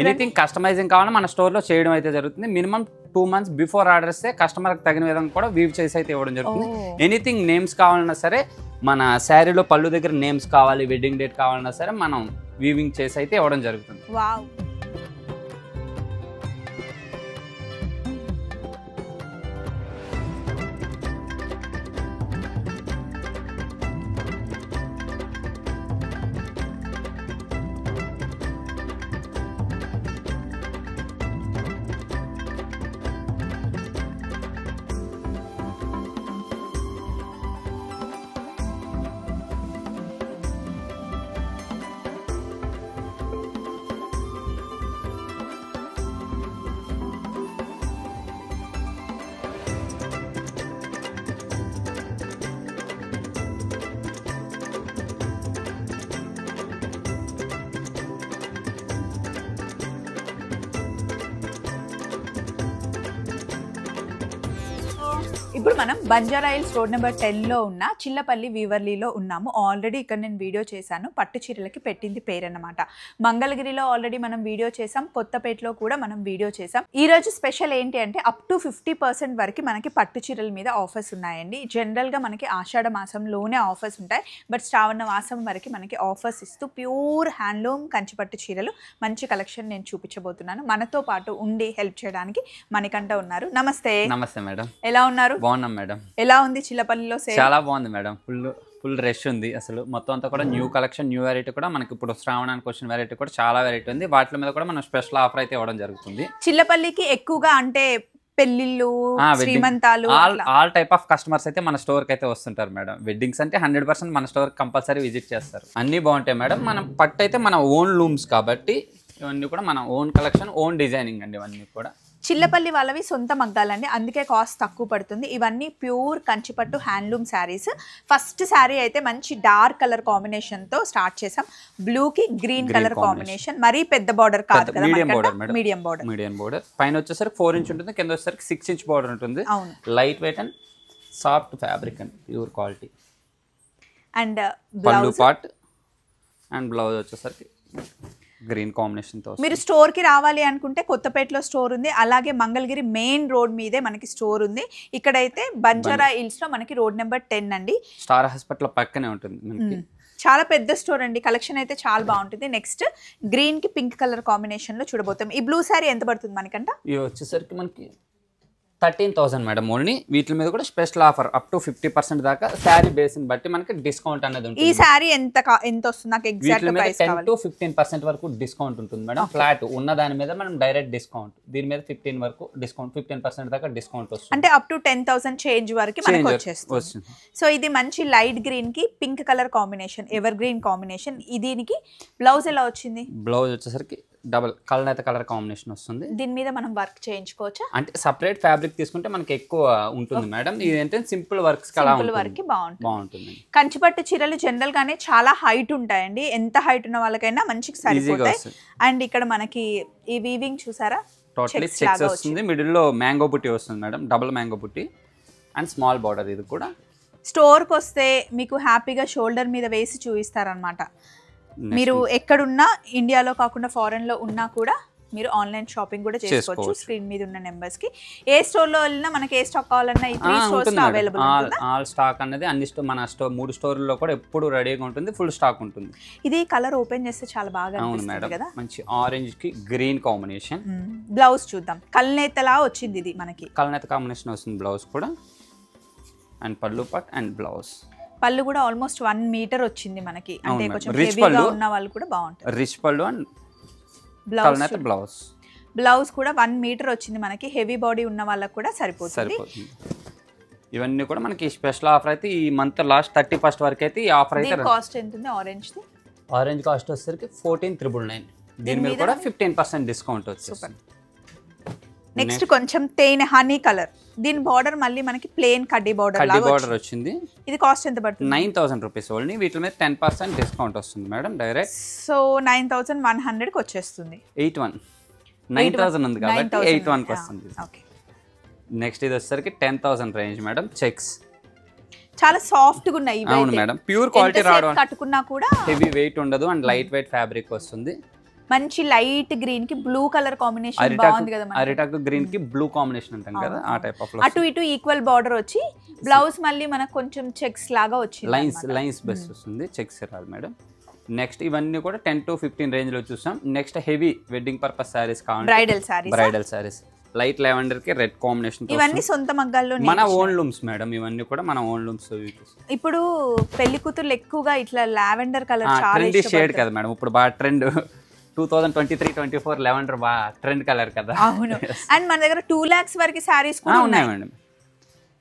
Anything customising కావాలన్నా మన స్టోర్లో చేయడం అయితే జరుగుతుంది. మినిమం 2 months బిఫోర్ ఆర్డర్ ఇస్తే కస్టమర్కి తగిన విధంగా కూడా వీవ్ చేసి అయితే ఇవ్వడం జరుగుతుంది. ఎనీథింగ్ నేమ్స్ కావాలన్నా సరే, మన శారీలో పళ్ళు దగ్గర నేమ్స్ కావాలి, వెడ్డింగ్ డేట్ కావాలన్నా సరే మనం వీవింగ్ చేసి అయితే ఇవ్వడం జరుగుతుంది. వావ్. ఇప్పుడు మనం బంజారా హిల్స్ రోడ్ నెంబర్ 10లో ఉన్న చిల్లపల్లి వీవర్లీలో ఉన్నాము. ఆల్రెడీ ఇక్కడ నేను వీడియో చేశాను. పట్టు చీరలకి పెట్టింది పేరు అన్నమాట. మంగళగిరిలో ఆల్రెడీ మనం వీడియో చేసాం, కొత్తపేటలో కూడా మనం వీడియో చేసాం. ఈ రోజు స్పెషల్ ఏంటి అంటే అప్ టు 50% వరకు మనకి పట్టు చీరల మీద ఆఫర్స్ ఉన్నాయండి. జనరల్గా మనకి ఆషాఢ మాసంలోనే ఆఫర్స్ ఉంటాయి, బట్ శ్రావణ మాసం వరకు మనకి ఆఫర్స్ ఇస్తూ ప్యూర్ హ్యాండ్లూమ్ కంచిపట్టు చీరలు మంచి కలెక్షన్ నేను చూపించబోతున్నాను. మనతో పాటు ఉండి హెల్ప్ చేయడానికి మణికంఠ ఉన్నారు. నమస్తే. నమస్తే మేడం, ఎలా ఉన్నారు? బాగున్నాం మేడం. ఎలా ఉంది చిల్లపల్లిలో సేల్? చాలా బాగుంది మేడం. ఫుల్ రష్ ఉంది. అసలు మొత్తం అంతా కూడా న్యూ కలెక్షన్, న్యూ వెరైటీ కూడా మనకి ఇప్పుడు శ్రావణానికి వచ్చిన వెరైటీ కూడా చాలా వెరైటీ ఉంది. వాటి మీద కూడా మనం స్పెషల్ ఆఫర్ అయితే ఇవ్వడం జరుగుతుంది. చిల్లపల్లికి ఎక్కువగా అంటే పెళ్లిళ్ళు, శ్రీమంతాలు, ఆల్ టైప్ ఆఫ్ కస్టమర్స్ అయితే మన స్టోర్ కి అయితే వస్తుంటారు మేడం. వెడ్డింగ్స్ అంటే 100% మన స్టోర్ కంపల్సరీ విజిట్ చేస్తారు. అన్ని బాగుంటాయి మేడం. మనం పట్టు అయితే మన ఓన్ లూమ్స్ కాబట్టి ఇవన్నీ కూడా మన ఓన్ కలెక్షన్, ఓన్ డిజైనింగ్ అండి. ఇవన్నీ కూడా చిల్లపల్లి వాళ్ళవి సొంత మగ్గాలండి, అందుకే కాస్ట్ తక్కువ పడుతుంది. ఇవన్నీ ప్యూర్ కంచిపట్టు హ్యాండ్లూమ్ శారీస్. ఫస్ట్ శారీ అయితే మంచి డార్క్ కలర్ కాంబినేషన్ తో స్టార్ట్ చేసాం. బ్లూ కి గ్రీన్ కలర్ కాంబినేషన్. మరీ పెద్ద బార్డర్ కాదు కదా, మీడియం బార్డర్. పైన వచ్చేసరికి 4 inch ఉంటుంది, కింద వచ్చేసరికి 6 inch బార్డర్ ఉంటుంది. Light weight and soft fabric and pure quality. And పళ్ళు పార్ట్ అండ్ బ్లౌజ్ వచ్చేసరికి గ్రీన్ కాంబినేషన్ తో. మీరు స్టోర్ కి రావాలి అనుకుంటే కొత్తపేటలో స్టోర్ ఉంది, అలాగే మంగళగిరి మెయిన్ రోడ్ మీదే మనకి స్టోర్ ఉంది. ఇక్కడైతే బంజారా హిల్స్ లో మనకి రోడ్ నెంబర్ 10 అండి. స్టార్ హాస్పిటల్ పక్కనే ఉంటుంది మనకి. చాలా పెద్ద స్టోర్ అండి. కలెక్షన్ అయితే చాలా బాగుంటుంది. నెక్స్ట్ గ్రీన్ కి పింక్ కలర్ కాంబినేషన్ లో చూడబోతాం. ఈ బ్లూ సారీ ఎంత పడుతుంది మనకంట? ఇవి వచ్చేసరికి మనకి 13,000 మేడం. ఓన్లీ వీటి మీద కూడా స్పెషల్ ఆఫర్ అప్ టు 50% దాకా. శారీ బేస్ ని బట్టి మనకి డిస్కౌంట్ అనేది ఉంటుంది. ఈ శారీ ఎంత వస్తుంది నాకు ఎగ్జాక్ట్ ప్రైస్? 10 to 15% వరకు డిస్కౌంట్ ఉంటుంది మేడం. ఫ్లాట్ ఉన్న దాని మీద మనం డైరెక్ట్ డిస్కౌంట్, దీని మీద 15 వరకు డిస్కౌంట్, 15% దాకా డిస్కౌంట్ వస్తుంది. అంటే అప్ టు 10,000 చేంజ్ వరకు మనకి వచ్చేస్తుంది. సో ఇది మంచి లైట్ గ్రీన్ కి pink colour combination, ever green combination. దీనికి బ్లౌజ్ ఎలా వచ్చింది? బ్లౌజ్ వచ్చేసరికి డబుల్ కలర్ కలర్ కాంబినేషన్ వస్తుంది. దీని మీద మనం వర్క్ చేయించుకోవచ్చా? అంటే సపరేట్ ఫ్యాబ్రిక్ తీసుకుంటే మనకి ఎక్కువ ఉంటుంది మేడం. ఇది ఏంటంటే సింపుల్ వర్క్స్ బాగుంటుంది. కంచిపట్టు చీరలు జనరల్ గానే చాలా హైట్ ఉంటాయండి. ఎంత హైట్ ఉన్న వాళ్ళకైనా మంచిగా సరిపోతాయి. అండ్ ఇక్కడ మనకి ఈ వీవింగ్ చూసారా, టోటలీ చెక్స్ వస్తుంది. మిడిల్ లో మ్యాంగో బుట్టి వస్తుంది మేడం, డబుల్ మ్యాంగో బుట్టి అండ్ స్మాల్ బార్డర్. ఇది కూడా స్టోర్ కి వస్తే మీకు హ్యాపీగా షోల్డర్ మీద వేసి చూపిస్తారనమాట. మీరు ఎక్కడున్నా, ఇండియాలో కాకుండా ఫారెన్ లో ఉన్నా కూడా మీరు ఆన్లైన్ షాపింగ్ కూడా చేసుకోవచ్చు. స్క్రీన్ మీద ఉన్న నెంబర్స్ కి ఏ స్టోర్ లో వెళ్ళినా మనకి ఏ స్టాక్ కావాలన్నా ఈ 3 స్టోర్స్ లో అవైలబుల్ ఉంటుంది. ఆల్ స్టాక్ అనేది అన్ని మన స్టోర్ 3 స్టోర్లలో కూడా ఎప్పుడు రెడీగా ఉంటుంది, ఫుల్ స్టాక్ ఉంటుంది. ఇది కలర్ ఓపెన్ చేస్తే చాలా బాగా అనిపిస్తుంది కదా. మంచి ఆరెంజ్ కి గ్రీన్ కాంబినేషన్. బ్లౌజ్ చూద్దాం. కల్నేతలా వచ్చింది ఇది మనకి. కల్నేత కాంబినేషన్ వస్తుంది బ్లౌజ్ కూడా. అండ్ పళ్ళు పార్ట్ అండ్ బ్లౌజ్. పళ్ళు కూడా ఆల్మోస్ట్ 1 మీటర్ వచ్చింది మనకి. అంటే కొంచెం హెవీగా ఉన్న వాళ్ళు కూడా బాగుంటుంది. రిచ్ పళ్ళు అండ్ బ్లౌజ్ కూడా 1 మీటర్ వచ్చింది మనకి. హెవీ బాడీ ఉన్న వాళ్ళకి కూడా సరిపోతుంది. ఇవన్నీ కూడా మనకి స్పెషల్ ఆఫర్ అయితే ఈ మంత్ లాస్ట్ 31st వరకు అయితే ఈ ఆఫర్ అయితే. కాస్ట్ ఎంత ఉంది ఆరెంజ్ ది? ఆరెంజ్ కాస్ట్ వచ్చేసరికి 14,999. దీని మీద కూడా 15% డిస్కౌంట్ వచ్చేస్తుంది. నెక్స్ట్ కొంచెం తేనె హనీ కలర్. దీని బార్డర్ మళ్ళీ మనకి ప్లేన్ కడ్డీ బార్డర్ వచ్చింది. ఇది కాస్ట్ ఎంత పడుతుంది? 9,000 రూపీస్ ఓన్లీ. వీటి మీద 10% డిస్కౌంట్ వస్తుంది మేడం డైరెక్ట్. సో 9,100 కి వచ్చేస్తుంది. 9,000 ఉంది కాబట్టి 81 కి వస్తుంది. నెక్స్ట్ ఇది వచ్చేసరికి 10,000 రేంజ్ మేడం. చెక్స్ చాలా సాఫ్ట్ గా ఉన్నాయి. అవును మేడం, ప్యూర్ క్వాలిటీ రావడం. కట్టుకున్నా కూడా హెవీ వెయిట్ ఉండదు అండ్ లైట్ వెయిట్ ఫ్యాబ్రిక్ వస్తుంది. మంచి లైట్ గ్రీన్ కి బ్లూ కలర్ కాంబినేషన్ బాగుంది కదా మనకి. అరిటాకు గ్రీన్ కి బ్లూ కాంబినేషన్ అంటాం కదా, ఆ టైప్ ఆఫ్ అటు ఇటు ఈక్వల్ బార్డర్ వచ్చి బ్లౌజ్ మళ్ళీ మనకు కొంచెం చెక్స్ లాగా వచ్చింది, లైన్స్ బెస్ట్ వస్తుంది, చెక్స్ రాదు మేడం. నెక్స్ట్ ఇవన్నీ కూడా 10 to 15 రేంజ్ లో చూసాం. Next heavy wedding purpose saris కావాలి, బ్రైడల్ సారీస్ లైట్ లెవెండర్ కి రెడ్ కాంబినేషన్. ఇవన్నీ సొంత మగ్గాల్లో మన ఓన్ లూమ్స్ మేడం, ఇవన్నీ కూడా మన ఓన్ లూమ్స్. ఇప్పుడు పెళ్లి కూతుర్లు ఎక్కువగా ఇట్లా లావెండర్ కలర్ చాలా ట్రెండీ షేడ్ కదా మేడం, ఇప్పుడు బాగా ట్రెండ్ 2023-24 లెవెండర్ బాగా ట్రెండ్ కలర్ కదా. అవును. అండ్ మన దగ్గర 2 lakhs వరకు సారీస్ కూడా ఉన్నాయి మేడం.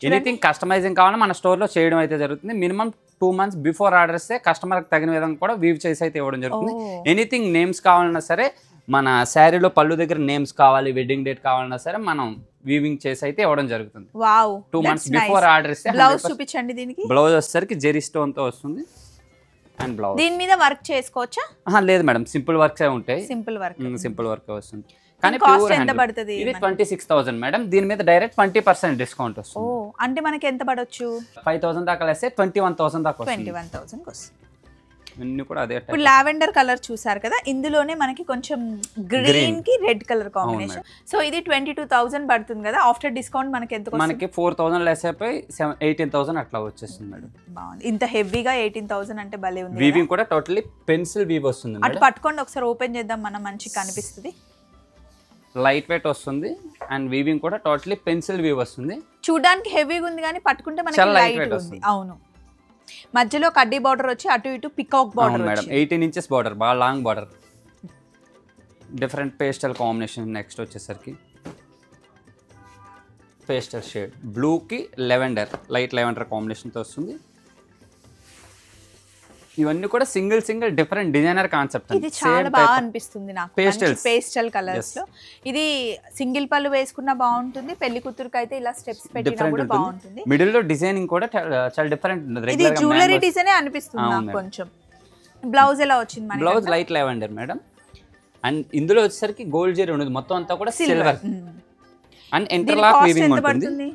ఎనీథింగ్ కస్టమైజింగ్ కావాలన్నా మన స్టోర్ లో చేయడం అయితే జరుగుతుంది. మినిమం 2 months బిఫోర్ ఆర్డర్ ఇస్తే కస్టమర్ తగిన విధంగా కూడా వీవ్ చేసి అయితే ఇవ్వడం జరుగుతుంది. ఎనీథింగ్ నేమ్స్ కావాలన్నా సరే, మన శారీలో పళ్ళు దగ్గర నేమ్స్ కావాలి, వెడ్డింగ్ డేట్ కావాలన్నా సరే మనం వీవింగ్ చేసి అయితే ఇవ్వడం జరుగుతుంది. 2 months బిఫోర్ ఆర్డర్ ఇస్తే. బ్లౌజ్ చూపించండి. దీనికి బ్లౌజ్ వచ్చేసరికి జెరీ స్టోన్ తో వస్తుంది. అండ్ బ్లౌజ్ దీని మీద వర్క్ చేసుకోవచ్చా? లేదు మేడం, సింపుల్ వర్క్స్ ఉంటాయి. సింపుల్ వర్క్ వస్తుంది. కానీ కాస్ట్ ఎంత పడుతుంది? ఇది 26,000 మేడం. దీని మీద డైరెక్ట్ 20% డిస్కౌంట్ వస్తుంది. అంటే మనకి ఎంత పడొచ్చు? 5,000 దాకా వేస్తే 21,000 దాకా వస్తుంది. 21,000 వస్తుంది. ఇన్ని కూడా అదే. ఇప్పుడు లావెండర్ కలర్ చూసారు కదా, ఇందులోనే మనకి కొంచెం గ్రీన్ కి రెడ్ కలర్ కాంబినేషన్. సో ఇది 22,000 పడుతుంది కదా. ఆఫ్టర్ డిస్కౌంట్ మనకి ఎంత? మనకి 4,000 లెస్ అయిపోయి 18,000 అట్లా వచ్చేస్తుంది మేడం. బాగుంది. ఇంత హెవీగా 18,000 అంటే భలే ఉంది. వీవింగ్ కూడా టోటల్లీ పెన్సిల్ వీవ్ వస్తుంది. అటు పట్టుకోండి ఒకసారి, ఓపెన్ చేద్దాం మనం, మంచిగా కనిపిస్తుంది. లైట్ వెయిట్ వస్తుంది అండ్ వీవింగ్ కూడా టోటల్లీ పెన్సిల్ వీవ్ వస్తుంది. చూడడానికి హెవీగా ఉంది కానీ పట్టుకుంటే మనకి లైట్ ఉంది. అవును. మధ్యలో కడ్డీ బార్డర్ వచ్చి అటు ఇటు peacock border madam. 18 inches border, బాగా long border, different pastel combination. Next వచ్చేసరికి పేస్టల్ షేడ్ బ్లూ కి లెవెండర్, లైట్ లెవెండర్ కాంబినేషన్ తో వస్తుంది. ఇవన్నీ కూడా సింగిల్ డిఫరెంట్ డిజైనర్ కాన్సెప్ట్. ఇది చాలా బాగా అనిపిస్తుంది నాకు, పేస్టల్ కలర్స్ లో. ఇది సింగిల్ పళ్ళు వేసుకున్నా బాగుంటుంది, పెళ్లి కూతురుకి అయితే ఇలా స్టెప్స్ పెట్టినా కూడా బాగుంటుంది. మిడిల్ లో డిజైనింగ్ కూడా చాలా డిఫరెంట్ ఉంటుంది. ఇది జ్యువెలరీ డిజైన్ అనిపిస్తుంది నాకు కొంచెం. బ్లౌజ్ ఎలా వచ్చింది మనకి? Blouse light lavender madam. And ఇందులో వచ్చేసరికి గోల్డ్ జరీ ఉండదు, మొత్తం అంతా కూడా సిల్వర్. అండ్ ఇంటర్లాక్ వీవింగ్ ఉంటుంది.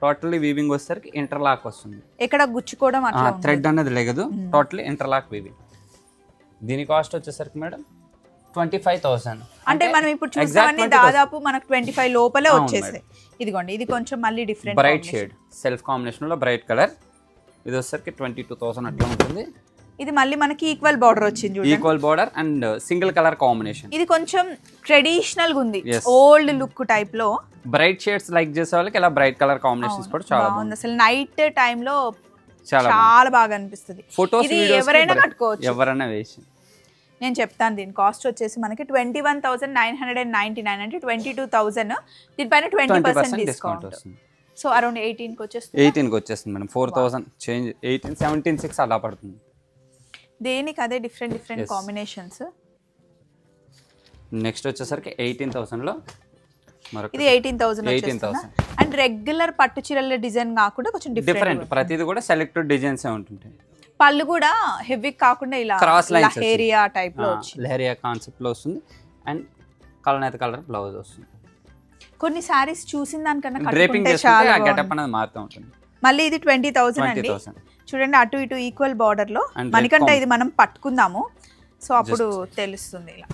టోటల్లీ వీవింగ్ వచ్చేసరికి ఇంటర్లాక్ వస్తుంది. ఎక్కడ గుచ్చుకోవడం అట్లా థ్రెడ్ అనేది లేదు, టోటల్లీ ఇంటర్లాక్ వీవింగ్. దీని కాస్ట్ వచ్చేసరికి మేడం 25,000. అంటే మనం ఇప్పుడు చూసామని దాదాపు మనకు 25 లోపలే వచ్చేసాయి. ఇదిగోండి, ఇది కొంచెం మళ్ళీ different bright shade, self combination లో బ్రైట్ కలర్. ఇది వచ్చేసరికి 22,000 అట్లా ఉంటుంది. ఇది మళ్ళీ మనకి ఈక్వల్ బార్డర్ వచ్చింది, equal border and single colour combination. ఇది కొంచెం ట్రెడిషనల్ గా ఉంది, ఓల్డ్ లుక్ టైప్ లో. బ్రైట్ షేడ్స్ లైక్ చేసే వాళ్ళకి ఇలా బ్రైట్ కలర్ కాంబినేషన్స్ కూడా చాలా బాగుంది. అసలు నైట్ టైం లో చాలా బాగా అనిపిస్తుంది. ఫోటోస్ ఎవరైనా కట్టుకోవచ్చు, ఎవరైనా వేసి. నేను చెప్తాను దీని కాస్ట్ వచ్చేసి మనకి 21,999, అంటే 22,000. దీనిపైన 20% డిస్కౌంట్ వస్తుంది. సో అరౌండ్ 18 కి వచ్చేస్తుంది మేడం. 4,000 చేంజ్, 18, 17,600 అలా పడుతుంది. దేనికి అదే డిఫరెంట్ కాంబినేషన్స్. నెక్స్ట్ వచ్చేసరికి 18,000 లో ఇది 18,000. అండ్ రెగ్యులర్ పట్టు చీరల డిజైన్ కాకుండా కొంచెం డిఫరెంట్. ప్రతిది కూడా సెలెక్టెడ్ డిజైన్స్ ఉంటుంటాయి. పళ్ళు కూడా హెవీ కాకుండా ఇలా క్రాస్ లైన్స్, లహేరియా టైప్ లో లహేరియా కాన్సెప్ట్ లో వస్తుంది. అండ్ కలర్ కలర్ బ్లౌజ్ వస్తుంది. కొన్ని సారీస్ చూసిన దానికన్నా డ్రేపింగ్ చేసుకుంటే ఆ గెటప్ అనేది మారుతూ ఉంటుంది. మళ్ళీ ఇది 20,000 అండి. చూడండి, అటు ఇటు ఈక్వల్ బార్డర్ లో. మనకంటే ఇది మనం పట్టుకుందాము, సో అప్పుడు తెలుస్తుంది. ఇలా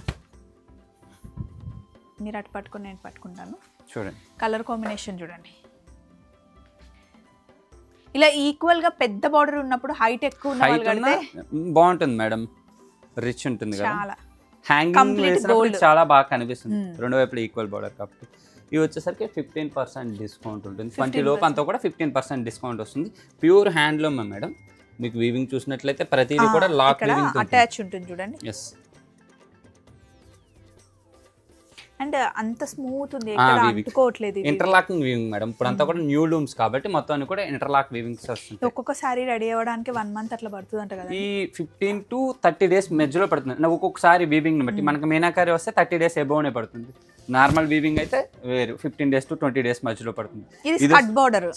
మీరు అటు పట్టుకుని నేను పట్టుకుంటాను. చూడండి కలర్ కాంబినేషన్ చూడండి. ఇలా ఈక్వల్ గా పెద్ద బార్డర్ ఉన్నప్పుడు హైట్ ఎక్కువ ఉన్న వాళ్ళు కడితే బాగుంటుంది మేడం, రిచ్ ఉంటుంది కదా. చాలా హ్యాంగింగ్ వేసినప్పుడు చాలా బాగా కనిపిస్తుంది, రెండు వైపులా ఈక్వల్ బార్డర్ కాబట్టి. ఇవి వచ్చేసరికి 15% డిస్కౌంట్ ఉంటుంది. 20 లోపు అంతా కూడా 15% డిస్కౌంట్ వస్తుంది. Pure handloom madam. మీకు వీవింగ్ చూసినట్లయితే ప్రతిదీ కూడా లాక్ వీవింగ్ అటాచ్ ఉంటుంది చూడండి. ఎస్. అండ్ అంత స్మూత్ ఉంది, ఎక్కడ అంటుకోవట్లేదు. Interlocking weaving madam. ఇప్పుడు అంతా కూడా న్యూ లూమ్స్ కాబట్టి మొత్తం అన్ని కూడా ఇంటర్లాక్ వీవింగ్స్ వస్తుంది. ఒక్కొక్క సారీ రెడీ అవ్వడానికి 1 month అట్లా పడుతుంది అంట కదా. ఈ 15 to 30 days మధ్యలో పడుతుంది. ఒక్కొక్కసారి వీవింగ్ బట్టి మనకి మీనాకారి వస్తే 30 days ఎబోవ్నే పడుతుంది. నార్మల్ వీవింగ్ అయితే వేరు 15 days to 20 days మధ్యలో పడుతుంది. ఇది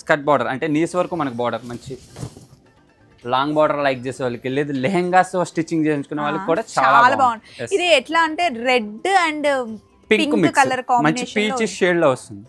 స్కర్ట్ బార్డర్ అంటే నీస్ వరకు మనకు బార్డర్, మంచి లాంగ్ బార్డర్ లైక్ చేసే వాళ్ళకి, లేదు లెహెంగాస్ స్టిచ్చింగ్ చేయించుకునే వాళ్ళకి కూడా చాలా బాగుంది. ఇది ఎట్లా అంటే red and pink colour combination, మంచి పీచ్ షేడ్ లో వస్తుంది.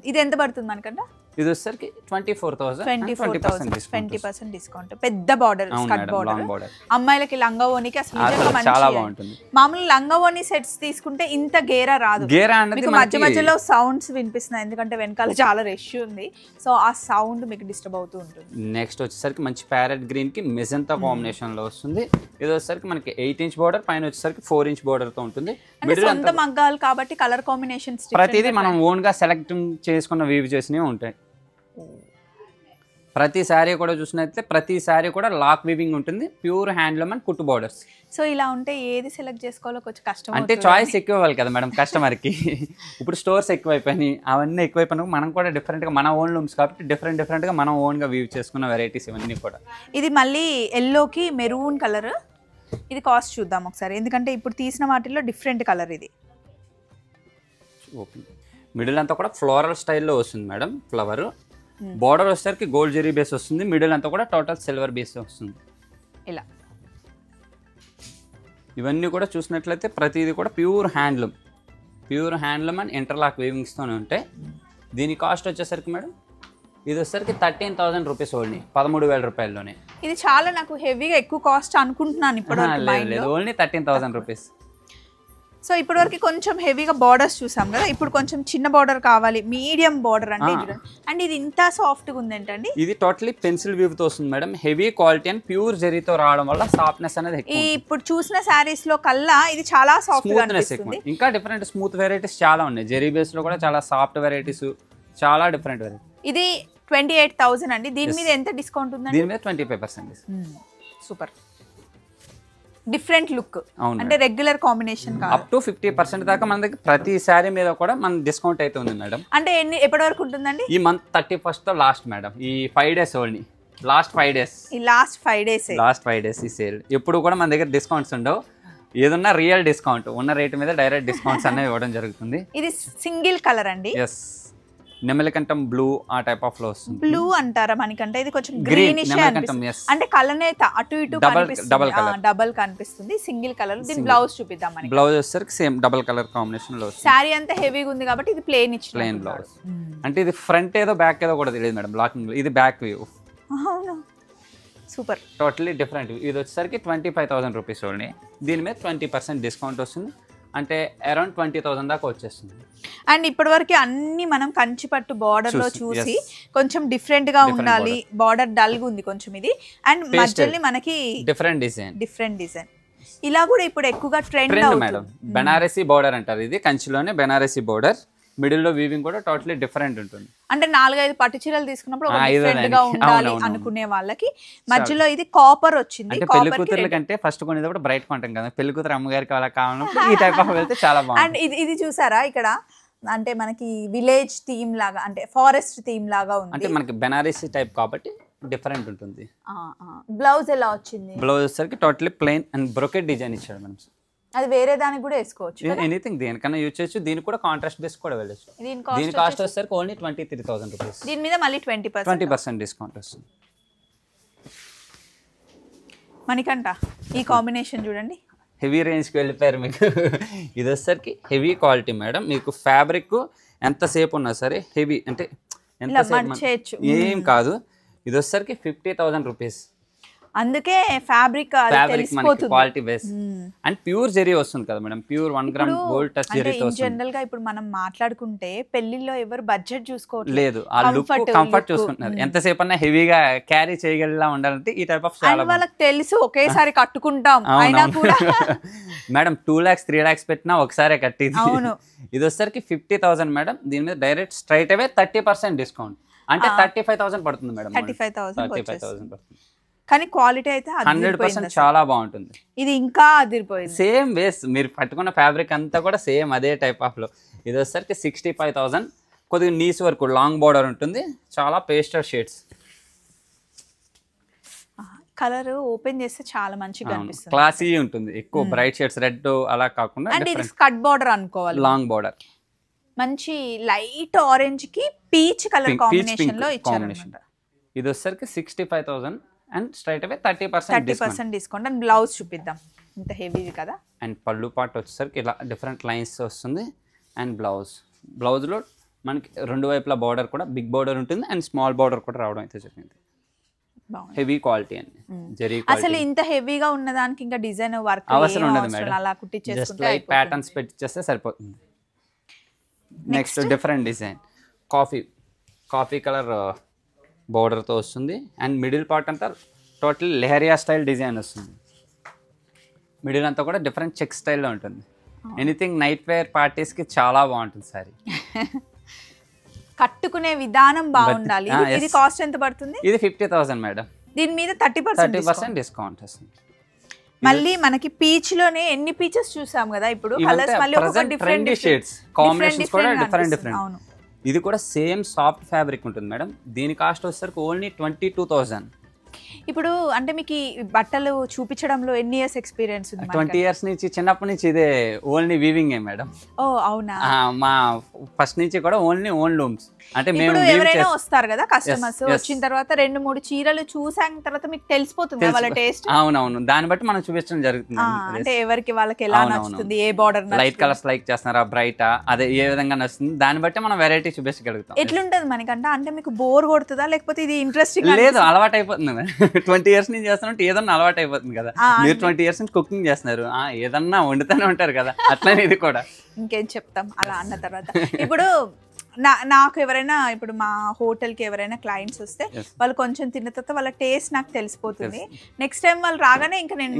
ఇది ఎంత పడుతుంది మనకంట? ఇది వచ్చేసరికి 24,000 20% డిస్కౌంట్. పెద్ద బార్డర్, స్కర్ట్ బార్డర్. అమ్మాయిలకి లంగా ఓనికి అసలు నిజంగా చాలా బాగుంటుంది. మామూలు లంగా ఓని సెట్స్ తీసుకుంటే ఇంత గేరా రాదు. గేరా అనేది మధ్య మధ్యలో సౌండ్స్ వినిపిస్తున్నాయి ఎందుకంటే వెనకాల చాలా రష్ ఉంది. సో ఆ సౌండ్ మీకు డిస్టర్బ్ అవుతూ ఉంటుంది. నెక్స్ట్ వచ్చేసరికి మంచి ప్యారెట్ గ్రీన్ కి మెజెంటా కాంబినేషన్ లో వస్తుంది. ఇది వచ్చేసరికి మనకి 8 ఇంచ్ బార్డర్, పైన వచ్చేసరికి 4 ఇంచ్ బార్డర్ తో ఉంటుంది. సొంత మగ్గాలు కాబట్టి కలర్ కాంబినేషన్స్ ప్రతిదీ మనం ఓన్ గా సెలెక్ట్ చేసుకున్న వీవ్ చేసినవి ఉంటాయి. ప్రతి శారీ కూడా చూసినట్లయితే ప్రతి శారీ కూడా లాక్ వీవింగ్ ఉంటుంది, ప్యూర్ హ్యాండ్లూమ్ అండ్ కుట్టు బార్డర్స్. సో ఇలా ఉంటే ఏది సెలెక్ట్ చేసుకోవాలో కొంచెం కష్టం. అంటే చాయిస్ ఎక్కువ ఇవ్వాలి కదా మేడం కస్టమర్కి. ఇప్పుడు స్టోర్స్ ఎక్కువైపోయినాయి, అవన్నీ ఎక్కువైపోయినా మనం కూడా డిఫరెంట్గా మన ఓన్ లూమ్స్ కాబట్టి డిఫరెంట్గా మనం ఓన్గా వీవ్ చేసుకున్న వెరైటీస్ ఇవన్నీ కూడా. ఇది మళ్ళీ ఎల్లోకి మెరూన్ కలర్. ఇది కాస్ట్ చూద్దాం ఒకసారి, ఎందుకంటే ఇప్పుడు తీసిన వాటిల్లో డిఫరెంట్ కలర్. ఇది ఓకే, మిడిల్ అంతా కూడా ఫ్లోరల్ స్టైల్లో వస్తుంది మేడం. ఫ్లవర్ బార్డర్ వచ్చేసరికి గోల్డ్ జెరీ బేస్ వస్తుంది, మిడిల్ అంతా కూడా టోటల్ సిల్వర్ బేస్ వస్తుంది. ఇలా ఇవన్నీ కూడా చూసినట్లయితే ప్రతిదీ కూడా ప్యూర్ హ్యాండ్లూమ్ అండ్ ఇంటర్లాక్ వీవింగ్స్తోనే ఉంటాయి. దీని కాస్ట్ వచ్చేసరికి మేడం ఇది వచ్చేసరికి 13,000 రూపీస్ ఓన్లీ, 13,000 రూపాయల్లోనే. ఇది చాలా నాకు హెవీగా ఎక్కువ కాస్ట్ అనుకుంటున్నాను ఇప్పుడు. Only 13,000 rupees. సో ఇప్పటివరకు కొంచెం హెవీగా బార్డర్స్ చూసాం కదా, ఇప్పుడు కొంచెం చిన్న బార్డర్ కావాలి, మీడియం బార్డర్ అంటే అండ్ ఇది ఇంత సాఫ్ట్గా ఉంది ఏంటండి? ఇది టోటలీ పెన్సిల్ వీవ్ తో వస్తుంది madam. Heavy quality and pure జెరీతో రావడం వల్ల సాఫ్ట్నెస్ అనేది ఎక్కువ. ఇప్పుడు చూసిన శారీస్ లో కల్లా ఇది చాలా సాఫ్ట్ గా అనిపిస్తుంది. ఇంకా డిఫరెంట్ స్మూత్ వెరైటీస్ చాలా ఉన్నాయి. జెరీ బేస్ లో కూడా చాలా సాఫ్ట్ వెరైటీస్, చాలా డిఫరెంట్ వెరైటీ. ఇది 28,000 అండి. దీని మీద ఎంత డిస్కౌంట్ ఉందండి? దీని మీద 25%. సూపర్ డిఫరెంట్ లుక్, అంటే రెగ్యులర్ కాంబినేషన్ కాదు. అప్ టు 50% దాకా మన దగ్గర ప్రతి శారీ మీద కూడా మన డిస్కౌంట్ అయితే ఉంది మేడం. అంటే ఎప్పటి వరకు ఉంటుందండి? ఈ మంత్ 31st తో లాస్ట్ మేడం. ఈ 5 days ఓన్లీ, లాస్ట్ 5 days. ఈ లాస్ట్ 5 days ఈ సేల్. ఎప్పుడు కూడా మన దగ్గర డిస్కౌంట్స్ ఉండవు, ఏదన్నా రియల్ డిస్కౌంట్ ఉన్న రేట్ మీద డైరెక్ట్ డిస్కౌంట్స్ అనేవి ఇవ్వడం జరుగుతుంది. ఇది సింగిల్ కలర్ అండి. ఎస్, నెమలికంఠం బ్లూ ఆ టైప్ ఆఫ్ లో వస్తుంది. బ్లూ అంటారా మనకంటే? ఇది కొంచెం గ్రీనిష్ అనిపిస్తుంది, అంటే కలనేత అటు ఇటు డబల్ కనిపిస్తుంది. Single colour. దీని బ్లౌజ్ చూపిద్దాం. మనకి బ్లౌజ్ వచ్చేసరికి సేమ్ డబల్ కలర్ కాంబినేషన్ లో వస్తుంది. సారీ అంతా హెవీగా ఉంది కాబట్టి ఇది ప్లెయిన్ బ్లౌజ్. అంటే ఇది ఫ్రంట్ ఏదో బ్యాక్ ఏదో కూడా తెలియదు మేడం బ్లాకింగ్. ఇది బ్యాక్ వ్యూ. అవును, సూపర్, టోటలీ డిఫరెంట్. ఇది వచ్చేసరికి 25,000 రూపీస్ ఓన్లీ. దీని మీద 20% డిస్కౌంట్ వస్తుంది, అంటే అరౌండ్ 20,000 దాకా వచ్చేస్తుంది. అండ్ ఇప్పటి వరకు అన్ని మనం కంచిపట్టు బార్డర్ లో చూసి కొంచెం డిఫరెంట్ గా ఉండాలి, బార్డర్ డల్ గా ఉంది కొంచెం ఇది, అండ్ మధ్యలో మనకి డిఫరెంట్ డిజైన్. ఇలా కూడా ఇప్పుడు ఎక్కువగా ట్రెండ్ మేడం. బెనారసీ బార్డర్ అంటారు, ఇది కంచిలోనే బెనారసీ బార్డర్. మిడిల్ లో వీవింగ్ కూడా టోటలీ డిఫరెంట్ ఉంటుంది. అంటే 4-5 పట్టు చీరలు తీసుకున్నప్పుడు డిఫరెంట్ గా ఉండాలి అనుకునే వాళ్ళకి మధ్యలో ఇది కాపర్ వచ్చింది. పెళ్లి కూతుర్ల కంటే ఫస్ట్ కొనేటప్పుడు బ్రైట్ కొంటాం కదా, పెళ్లి కూతురు అమ్మగారికి అలా కావాలన్నప్పుడు ఈ టైప్ ఆఫ్ వెళ్తే చాలా బాగుంది. అండ్ ఇది చూసారా ఇక్కడ, అంటే మనకి విలేజ్ థీమ్ లాగా, అంటే ఫారెస్ట్ థీమ్ లాగా ఉంది. అంటే మనకి బెనారసీ టైప్ కాబట్టి డిఫరెంట్ ఉంటుంది. బ్లౌజ్ ఎలా వచ్చింది? బ్లౌజ్ వచ్చేసరికి totally plain and brocade design ఇచ్చాడు మేడం. అది వేరే దానికి కూడా వేసుకోవచ్చు, ఎనీథింగ్ దేనికన్నా యూజ్ చేయొచ్చు. దీనికి కూడా కాంట్రాస్ట్ బేస్ కూడా వెళ్ళచ్చు. దీని కాస్ట్ వచ్చేసరికి ఓన్లీ 23,000 రూపీస్. దీని మీద మళ్ళీ 20% డిస్కౌంట్ వస్తుంది. మనకంట ఈ కాంబినేషన్ చూడండి, హెవీ రేంజ్కి వెళ్ళిపోయారు మీకు. ఇది వచ్చేసరికి హెవీ క్వాలిటీ మేడం. మీకు ఫ్యాబ్రిక్ ఎంతసేపు ఉన్నా సరే హెవీ, అంటే ఎంతసేపు ఏం కాదు. ఇది వచ్చేసరికి 50,000 రూపీస్. అందుకే fabric quality base and pure zari వస్తుంది కదా madam. Pure 1 gram gold touch జెరీతో వస్తుంది. జనరల్ గా ఇప్పుడు మనం మాట్లాడుకుంటే పెళ్లిలో ఎవరు బడ్జెట్ చూసుకోవట్లేదు, ఆ లుక్ కంఫర్ట్ చూసుకుంటున్నారు. ఎంతసేపు అన్నా హెవీగా క్యారీ చేయగలిలా ఉండాలంటే ఈ టైప్ ఆఫ్ చాలా వాళ్ళకి తెలుసు, ఒకేసారి కట్టుకుంటాం అయినా కూడా మేడం 2 lakhs 3 lakhs పెట్టినా ఒకసారి కట్టింది. ఇది వచ్చేసరికి 50,000 మేడం. దీని మీద డైరెక్ట్ స్ట్రైట్ అవే 30% డిస్కౌంట్, అంటే 35,000 పడుతుంది మేడం. 35,000 పడుతుంది. కానీ క్వాలిటీ అయితే 100% చాలా బాగుంటుంది. ఇది ఇంకా అదిరిపోయింది. సేమ్ బేస్ మీరు పట్టుకున్న ఫ్యాబ్రిక్ అంతా కూడా సేమ్ అదే టైప్ ఆఫ్ లో. ఇది వచ్చేసరికి 65,000. కొద్దిగా నీస్ వరకు లాంగ్ బార్డర్ ఉంటుంది, చాలా పేస్టల్ షేడ్స్. కలర్ ఓపెన్ చేస్తే చాలా మంచిగా అనిపిస్తుంది, క్లాసీ ఉంటుంది. ఎక్కువ బ్రైట్ షేడ్స్ రెడ్ అలా కాకుండా, అండ్ ఇది స్కర్ట్ బార్డర్ అనుకోవాలి, లాంగ్ బార్డర్. మంచి లైట్ ఆరెంజ్ కి పీచ్ కలర్ కాంబినేషన్ లో ఇచ్చారు. ఇది వచ్చేసరికి 65,000 and straight away 30% discount. And blouse చూపిద్దాం, ఇంత హెవీవి కదా. అండ్ పళ్ళు పార్ట్ వచ్చేసరికి ఇలా డిఫరెంట్ లైన్స్ వస్తుంది. అండ్ బ్లౌజ్లో మనకి రెండు వైపులా బార్డర్ కూడా బిగ్ బార్డర్ ఉంటుంది అండ్ స్మాల్ బార్డర్ కూడా రావడం అయితే జరిగింది. హెవీ క్వాలిటీ అండి, జరీ అసలు ఇంత హెవీగా ఉన్న దానికి ఇంకా డిజైన్ వర్క్ అవసరం ఉండదు మేడం, అలా జస్ట్ కుట్టించేసుకుంటే లైక్ ప్యాటర్న్స్ పెట్టించేస్తే సరిపోతుంది. Next different design coffee colour బార్డర్తో వస్తుంది అండ్ మిడిల్ పార్ట్ అంతా టోటల్ లెహరియా స్టైల్ డిజైన్ వస్తుంది. మిడిల్ అంతా కూడా డిఫరెంట్ చెక్ స్టైల్లో ఉంటుంది. ఎనీథింగ్ నైట్ వేర్ పార్టీస్కి చాలా బాగుంటుంది సారీ. కట్టుకునే విధానం బాగుండాలి. ఇది కాస్ట్ ఎంత పడుతుంది? ఇది 50,000 మేడం. దీని మీద 30% డిస్కౌంట్ వస్తుంది. మళ్ళీ మనకి పీచ్ లోనే ఎన్ని పీచెస్ చూసాం కదా, ఇప్పుడు కలర్స్ మళ్ళీ ఒక డిఫరెంట్ షేడ్స్ కాంబినేషన్స్ కూడా డిఫరెంట్. ఇది కూడా సేమ్ సాఫ్ట్ ఫ్యాబ్రిక్ ఉంటుంది మేడం. దీని కాస్ట్ వచ్చేసరికి ఓన్లీ 22,000. ఇప్పుడు అంటే మీకు ఈ బట్టలు చూపించడంలో ఎన్ని ఇయర్స్ ఎక్స్పీరియన్స్ ఉంది? 20 years నుంచి, చిన్నప్పటి నుంచి ఇదే ఓన్లీ వీవింగ్ మేడం. ఓ అవునా? మా ఫస్ట్ నుంచి కూడా ఓన్ లూమ్స్. అంటే మేము ఎవరైనా వస్తారు కదా కస్టమర్స్, వచ్చిన తర్వాత 2-3 చీరలు చూసాక తర్వాత మీకు తెలిసిపోతుంది వాళ్ళ టేస్ట్. అవునవును, దాన్ని బట్టి మనం చూపించడం జరుగుతుంది. అంటే ఎవరికి వాళ్ళకి ఎలా నచ్చుతుంది, ఏ బార్డర్ లైట్ కలర్స్ లైక్ చేస్తున్నారా, బ్రైటా, అదే ఏ విధంగా నచ్చుతుంది, దాన్ని బట్టి మనం వెరైటీ చూపించగలుగుతాం. ఎట్లుంటది మనకంటే? అంటే మీకు బోర్ కొడుతుందా లేకపోతే ఇది ఇంట్రెస్టింగ్? లేదు, అలవాటు అయిపోతుంది. 20 years నుంచి చేస్తున్నట్టు ఏదన్నా అలవాటు అయిపోతుంది కదా. మీరు 20 years నుంచి కుకింగ్ చేస్తున్నారు, ఏదన్నా వండుతూనే ఉంటారు కదా, అట్లనే ఇది కూడా. ఇంకేం చెప్తాం అలా అన్న తర్వాత. ఇప్పుడు నాకు ఎవరైనా, ఇప్పుడు మా హోటల్కి ఎవరైనా క్లయింట్స్ వస్తే వాళ్ళు కొంచెం తిన్న తర్వాత వాళ్ళ టేస్ట్ నాకు తెలిసిపోతుంది. నెక్స్ట్ టైం వాళ్ళు రాగానే ఇంకా నేను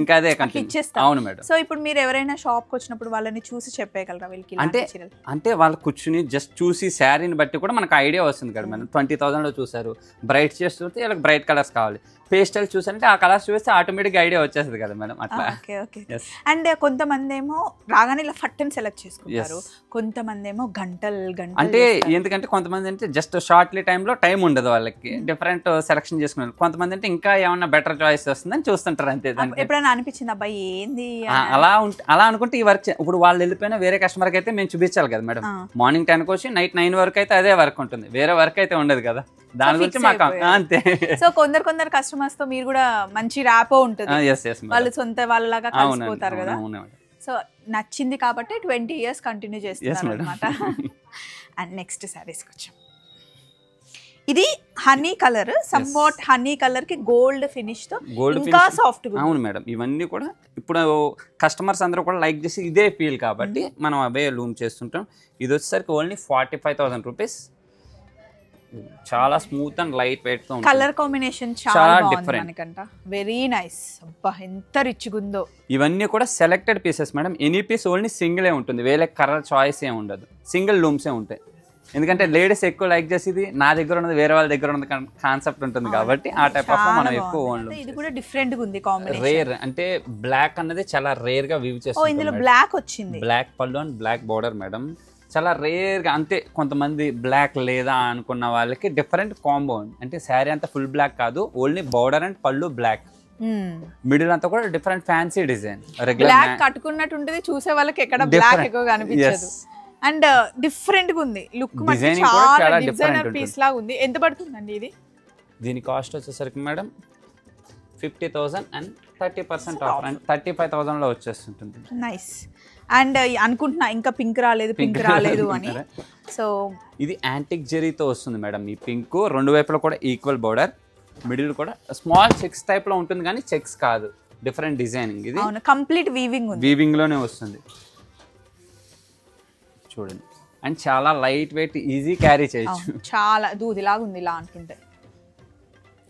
ఇచ్చేస్తాను. సో ఇప్పుడు మీరు ఎవరైనా షాప్కి వచ్చినప్పుడు వాళ్ళని చూసి చెప్పేయగలరా వీళ్ళకి? అంటే వాళ్ళు కూర్చుని జస్ట్ చూసి శారీని బట్టి కూడా మనకు ఐడియా వస్తుంది కదా. మనం 20,000లో చూసారు, బ్రైట్ చేసి చూస్తే వీళ్ళకి బ్రైట్ కలర్స్ కావాలి, పేస్టల్ చూసంటే ఆ కలర్స్ చూస్తే ఆటోమేటిక్ ఐడియా వచ్చేస్తుంది కదా మేడం. అట్లా. అండ్ కొంతమంది ఏమో రాగానే ఇలా ఫట్టని సెలెక్ట్ చేసుకుంటారు, కొంతమంది ఏమో గంటలు అంటే ఎందుకంటే కొంతమంది అంటే జస్ట్ షార్ట్లీ టైంలో టైం ఉండదు వాళ్ళకి, డిఫరెంట్ సెలెక్షన్ చేసుకున్నారు. కొంతమంది అంటే ఇంకా ఏమన్నా బెటర్ చాయిస్ వస్తుందని చూస్తుంటారు అంతే. ఎప్పుడైనా అనిపించింది అబ్బాయి ఏంది అలా అనుకుంటే ఈ వర్క్ ఇప్పుడు వాళ్ళు వెళ్ళిపోయినా వేరే కస్టమర్కి అయితే మేము చూపించాలి కదా మేడం. మార్నింగ్ 10 వచ్చి నైట్ 9 వరకు అయితే అదే వర్క్ ఉంటుంది, వేరే వర్క్ అయితే ఉండదు కదా. దాని గురించి మాకు అంతే. సో కొందరు కస్టమర్స్ తో మీరు కూడా మంచి ర్యాపో ఉంటుంది, వాళ్ళు సొంత వాళ్ళలాగా కలిసిపోతారు కదా. సో నచ్చింది కాబట్టి 20 years కంటిన్యూ చేస్తున్నారు అనమాట. అండ్ నెక్స్ట్ సారీస్కి వచ్చాం. ఇది honey colour, somewhat honey colour కి గోల్డ్ ఫినిష్ తో ఇంకా సాఫ్ట్. అవును మేడం, ఇవన్నీ కూడా ఇప్పుడు కస్టమర్స్ అందరూ కూడా లైక్ చేసి ఇదే ఫీల్ కాబట్టి మనం అవే లూమ్ చేస్తుంటాం. ఇది వచ్చేసరికి ఓన్లీ 45,000 రూపీస్. చాలా స్మూత్ అండ్ లైట్ వెయిట్ తో ఉంటుంది. కలర్ కాంబినేషన్ చాలా డిఫరెంట్, వెరీ నైస్. అబ్బా ఎంత రిచ్ గా ఉందో. ఇవన్నీ కూడా selected pieces madam. Any piece only single ఉంటుంది, వేరే కలర్ చాయిస్ ఏమి ఉండదు, సింగిల్ లూమ్సే ఉంటాయి. ఎందుకంటే లేడీస్ ఎక్కువ లైక్ చేసేది నా దగ్గర ఉన్నది వేరే వాళ్ళ దగ్గర ఉన్నది కాన్సెప్ట్ ఉంటుంది కాబట్టి ఆ టైప్ ఆఫ్ మనం ఎక్కువ ఓన్. ఇది కూడా డిఫరెంట్ గా ఉంది కాంబినేషన్. రేర్ అంటే బ్లాక్ అన్నది చాలా రేర్ గా వీవ్ చేస్తాం. ఇందులో బ్లాక్ వచ్చింది, బ్లాక్ పళ్ళు అండ్ బ్లాక్ బోర్డర్ మేడం. చాలా రేర్గా అంతే. కొంతమంది బ్లాక్ లేదా అనుకున్న వాళ్ళకి డిఫరెంట్ కాంబో, అంటే శారీ అంతా ఫుల్ బ్లాక్ కాదు, ఓన్లీ బోర్డర్ అండ్ పళ్ళు బ్లాక్, మిడిల్ అంతా కూడా డిఫరెంట్ ఫ్యాన్సీ డిజైన్. రెగ్యులర్ కట్టుకున్నట్టు ఉంటుంది, చూసే వాళ్ళకి ఎక్కడ బ్లాక్ ఎక్కువ కనిపించదు. అండ్ డిఫరెంట్ గా ఉంది లుక్, చాలా డిజైనర్ పీస్ లాగా ఉంది. ఎంత పడుతుందండి ఇది? దీని కాస్ట్ వచ్చేసరికి మేడం 50,000 అండ్ 30% ఆఫ్, అండ్ 35,000లో వచ్చేస్తుంటుంది. నైస్. అండ్ అనుకుంటున్నా ఇంకా పింక్ రాలేదు అని. సో ఇది యాంటిక్ జెరీతో వస్తుంది మేడం. ఈ పింక్ రెండు వైపులా కూడా ఈక్వల్ బోర్డర్, మిడిల్ కూడా స్మాల్ చెక్స్ టైప్ లో ఉంటుంది కానీ చెక్స్ కాదు, డిఫరెంట్ డిజైనింగ్. ఇది కంప్లీట్ వీవింగ్ లోనే వస్తుంది చూడండి. అండ్ చాలా లైట్ వెయిట్, ఈజీ క్యారీ చేయొచ్చు. చాలా దూదిలాగా ఉంది ఇలా అనుకుంటే,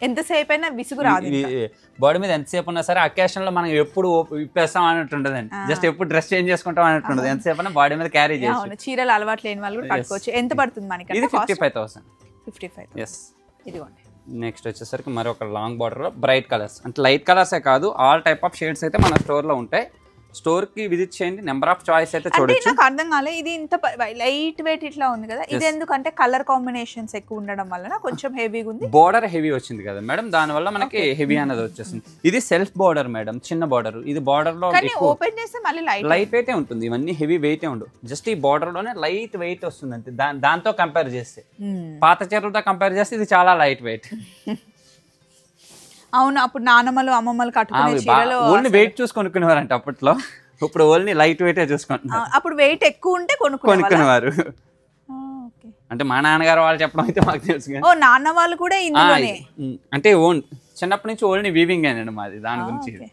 ఎంతసేపు అయినా విసుగు రాదు. బాడీ మీద ఎంతసేపు ఉన్నా సరే అకేషన్ లో మనం ఎప్పుడు విప్పేస్తాం అన్నట్టు ఉండదండి, జస్ట్ ఎప్పుడు డ్రెస్ చేంజ్ చేసుకుంటాం అన్నట్టు ఉండదు, ఎంతసేపు అయినా బాడీ మీద క్యారీ చేయొచ్చు. చీరలు అలవాటు లేని వాళ్ళు కూడా కట్టుకోవచ్చు. ఎంత పడుతుంది మనకి? ఇది 55,000. 55. ఎస్. ఇదిగోండి. నెక్స్ట్ వచ్చేసరికి మరొక లాంగ్ బార్డర్ లో బ్రైట్ కలర్స్, అంటే లైట్ కలర్సే కాదు, ఆల్ టైప్ ఆఫ్ షేడ్స్ అయితే మన స్టోర్ లో ఉంటాయి. స్టోర్ కి విజిట్ చేయండి, నెంబర్ ఆఫ్ చాయిస్ అయితే చూడొచ్చు. నాకు అర్థం కాలే, ఇది ఇంత లైట్ వెయిట్ ఇట్లా ఉంది కదా, ఇది ఎందుకంటే కలర్ కాంబినేషన్స్ ఎక్కువ ఉండడం వల్ల కొంచెం హెవీగా ఉంది. బోర్డర్ హెవీ వచ్చింది కదా మేడం, దాని వల్ల మనకి హెవీ అనేది వచ్చేసింది. ఇది సెల్ఫ్ బోర్డర్ మేడం, చిన్న బోర్డర్. ఇది బోర్డర్ లో ఓపెన్ చేస్తే మళ్ళీ లైట్ వెయిట్ ఉంటుంది, ఇవన్నీ హెవీ వెయిట్ ఉండవు, జస్ట్ ఈ బోర్డర్ లోనే లైట్ వెయిట్ వస్తుంది అంతే. దాంతో కంపేర్ చేస్తే, పాత చీరలతో కంపేర్ చేస్తే ఇది చాలా లైట్ వెయిట్. అవును, అప్పుడు నానమ్మలు అమ్మమ్మలు కట్టుకునే చీరలు ఓన్లీ వెయిట్ చూసి కొనుక్కునేవారంట అప్పట్లో, ఇప్పుడు ఓన్లీ లైట్ వెయిట్ చూసుకుంటున్నారు. అప్పుడు వెయిట్ ఎక్కువ ఉంటే కొనుక్కునేవారు. అంటే మా నాన్నగారు వాళ్ళు చెప్పడం అయితే మాకు తెలుసు కానీ ఓ నాన్న వాళ్ళు కూడా ఇందులోనే అంటే ఓన్ చిన్నప్పటి నుంచి ఓన్లీ వీవింగ్ అండి మాది దాని గురించి.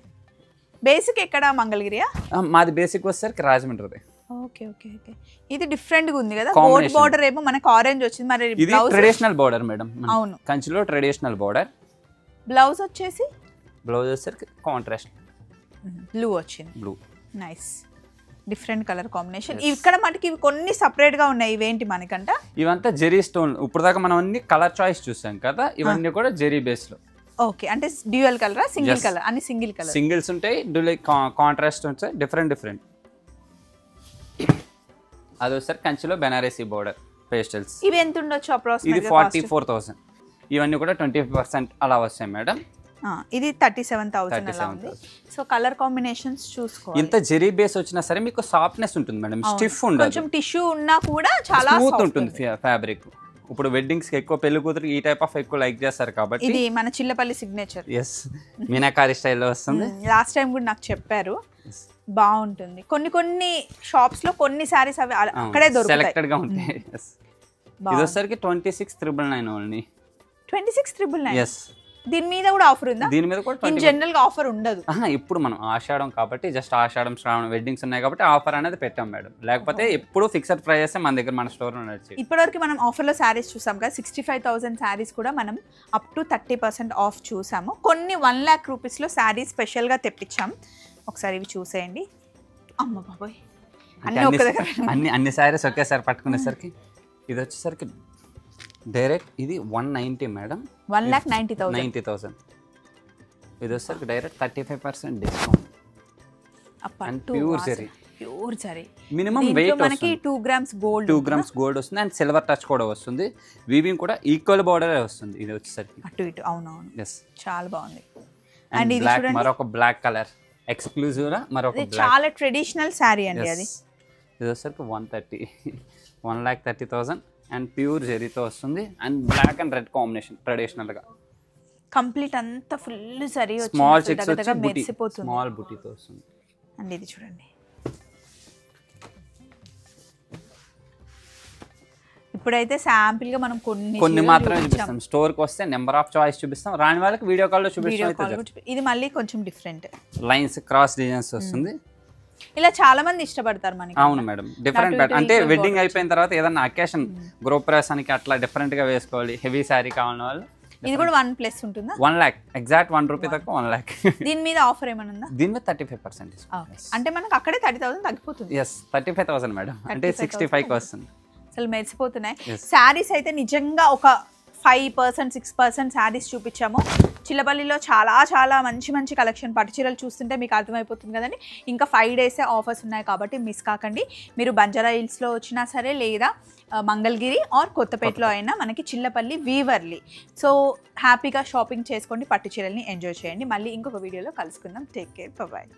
బేసిక్ ఎక్కడ మంగళగిరియా? మాది బేసిక్ వచ్చేసరికి రాజమండ్రి. Okay okay okay. ఇది డిఫరెంట్ గా ఉంది కదా, గోల్డ్ బోర్డర్ ఏమో మనకి ఆరెంజ్ వచ్చింది. మరి ఇది ట్రెడిషనల్ బోర్డర్ మేడం. అవును, కంచిలో ట్రెడిషనల్ బోర్డర్. బ్లౌజ్ వచ్చేసి బ్లౌజ్ వచ్చేసరికి కాంట్రాస్ట్ బ్లూ వచ్చింది. Blue nice, different colour combination. ఇక్కడ మనకి ఇవి కొన్ని సపరేట్ గా ఉన్నాయి. ఇవేంటి మనకంట? ఇవంతా జెరీ స్టోన్. ఇప్పుడు దాకా మనం అన్ని కలర్ చాయిస్ చూసాం కదా, ఇవన్నీ కూడా జెరీ బేస్ లో. ఓకే, అంటే డ్యూయల్ కలర్, సింగిల్ కలర్? అన్ని సింగిల్ కలర్. సింగిల్స్ ఉంటాయి, కాంట్రాస్ట్ ఉంటాయి, డిఫరెంట్. అది వచ్చేసరి కంచిలో బెనారసీ బోర్డర్ పేస్టల్స్. ఇవి ఎంత ఉండొచ్చు అప్రాక్సిమేట్? ఇది 44,000. ఇవన్నీ కూడా 20% అలా వస్తాయి మేడం. ఇది 37,000 అలా ఉంది. సో కలర్ కాంబినేషన్స్ చూసుకోవాలి. ఇంత జెరీ బేస్ వచ్చినా సరే మీకు సాఫ్ట్నెస్ ఉంటుంది మేడం, స్టిఫ్ ఉండదు. కొంచెం టిష్యూ ఉన్నా కూడా చాలా స్మూత్ ఉంటుంది ఫ్యాబ్రిక్. ఇప్పుడు వెడ్డింగ్స్ కి ఎక్కువ, పెళ్లి కూతురు ఈ టైప్ ఆఫ్ ఎక్కువ లైక్ చేస్తారు కాబట్టి. ఇది మన చిల్లపల్లి సిగ్నేచర్. ఎస్, మీనాకారి స్టైల్లో వస్తుంది. లాస్ట్ టైం కూడా నాకు చెప్పారు, బాగుంటుంది. కొన్ని షాప్స్ లో కొన్ని సారీస్ అవి అక్కడే దొరుకుతాయి, సెలెక్టెడ్ గా ఉంటాయి. ఇది వచ్చేసరికి 26,999 ఓన్లీ. 26,999. ఎస్. దీని మీద కూడా ఆఫర్ ఉందా? దీని మీద కూడా ఇన్ జనరల్ గా ఆఫర్ ఉండదు. ఇప్పుడు మనం ఆషాఢం కాబట్టి, జస్ట్ ఆషాఢం శ్రావణ వెడ్డింగ్స్ ఉన్నాయి కాబట్టి ఆఫర్ అనేది పెట్టాం మేడం. లేకపోతే ఎప్పుడు ఫిక్స్డ్ ప్రైస్ మన దగ్గర మన స్టోర్ లో నడిచి. ఇప్పటివరకు మనం ఆఫర్ లో శారీస్ చూసాం కదా, 65,000 శారీస్ కూడా మనం అప్ టు 30% ఆఫ్ చూసాము. కొన్ని 1 lakh రూపీస్ లో శారీస్ స్పెషల్ గా తెప్పించాం. ఒకసారి ఇవి చూసేయండి. అమ్మ బాబోయ్, అన్ని శారీస్ ఒకేసారి పట్టుకునేసరికి ఇది వచ్చేసరికి డైరెక్ట్ ఇది 190 మేడం. 1,90,000. ఇది వచ్చేసరికి direct 35% discount. Pure zari. Minimum weight మనకి 2 grams గోల్డ్, 2 grams గోల్డ్ వస్తుంది. అండ్ సిల్వర్ టచ్ కూడా వస్తుంది. వీవింగ్ కూడా ఈక్వల్ బోర్డర్ వస్తుంది. ఇది వచ్చేసరికి అటు ఇటు. అవునవును, ఎస్, చాలా బాగుంది. అండ్ ఇది చూడండి, మరొక బ్లాక్ కలర్ ఎక్స్క్లూజివ్ గా మరొక బ్లాక్, చాలా ట్రెడిషనల్ సారీ అండి అది. ఇది వచ్చేసరికి 1,30,000 అండ్ ప్యూర్ జెరీతో వస్తుంది. And black and red combination traditional గా. కంప్లీట్ అంతా ఫుల్ జరీ వచ్చి స్మాల్ చెక్స్ వచ్చి మెరిసిపోతుంది. స్మాల్ బుటీతో వస్తుంది. అండ్ ఇది చూడండి, ఇప్పుడైతే శాంపిల్ గా మనం కొన్ని మాత్రమే చూపిస్తాం. స్టోర్ కి వస్తే నెంబర్ ఆఫ్ చాయిస్ చూపిస్తాం, రాని వాళ్ళకి వీడియో కాల్ లో చూపిస్తాం. ఇది మళ్ళీ కొంచెం డిఫరెంట్ లైన్స్, క్రాస్ డిజైన్స్ వస్తుంది. ఇలా చాలా మంది ఇష్టపడతారు మనకి. అవును మేడం, డిఫరెంట్. అంటే వెడ్డింగ్ అయిపోయిన తర్వాత ఏదన్నా అకేషన్, గృహప్రవేశానికి అట్లా డిఫరెంట్ గా వేసుకోవాలి, హెవీ శారీ కావాలని వాళ్ళు. ఇది కూడా 1+ ఉంటుందా? 1 lakh ఎగ్జాక్ట్ 1 రూపీ తక్కువ 1 lakh. దీని మీద ఆఫర్ ఏమైనా ఉందా? దీని మీద 35%. అంటే మనకు అక్కడే 30,000 తగ్గిపోతుంది. ఎస్, 35,000 మేడం, అంటే 65 వస్తుంది. అసలు మెరిసిపోతున్నాయి శారీస్ అయితే. నిజంగా ఒక 5% 6% శారీస్ చూపించాము. చిల్లపల్లిలో చాలా చాలా మంచి కలెక్షన్. పట్టు చీరలు చూస్తుంటే మీకు అర్థమైపోతుంది కదండి. ఇంకా 5 డేసే ఆఫర్స్ ఉన్నాయి కాబట్టి మిస్ కాకండి. మీరు బంజారా హిల్స్లో వచ్చినా సరే, లేదా మంగళగిరి ఆర్ కొత్తపేటలో అయినా మనకి చిల్లపల్లి వీవర్లీ. సో హ్యాపీగా షాపింగ్ చేసుకోండి, పట్టు చీరల్ని ఎంజాయ్ చేయండి. మళ్ళీ ఇంకొక వీడియోలో కలుసుకుందాం. Take care, bye.